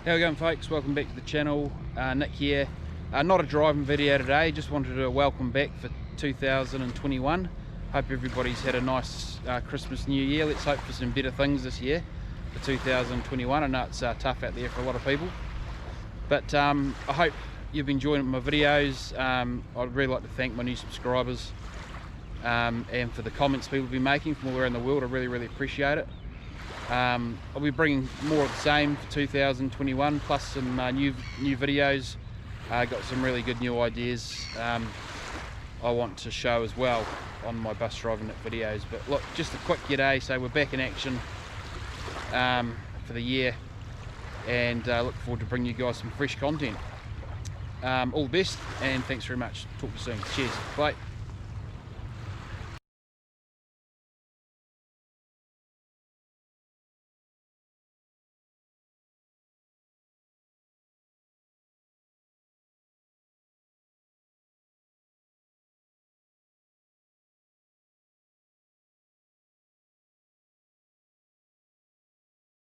How we going, folks? Welcome back to the channel. Nick here. Not a driving video today, just wanted to welcome back for 2021. Hope everybody's had a nice Christmas, New Year. Let's hope for some better things this year for 2021. I know it's tough out there for a lot of people, but I hope you've enjoyed my videos. I'd really like to thank my new subscribers and for the comments people have been making from all around the world. I really appreciate it. I'll be bringing more of the same for 2021, plus some new videos. Got some really good new ideas I want to show as well on my bus driving videos. But look, just a quick g'day, so we're back in action for the year, and look forward to bringing you guys some fresh content. All the best, and thanks very much. Talk to you soon. Cheers. Bye.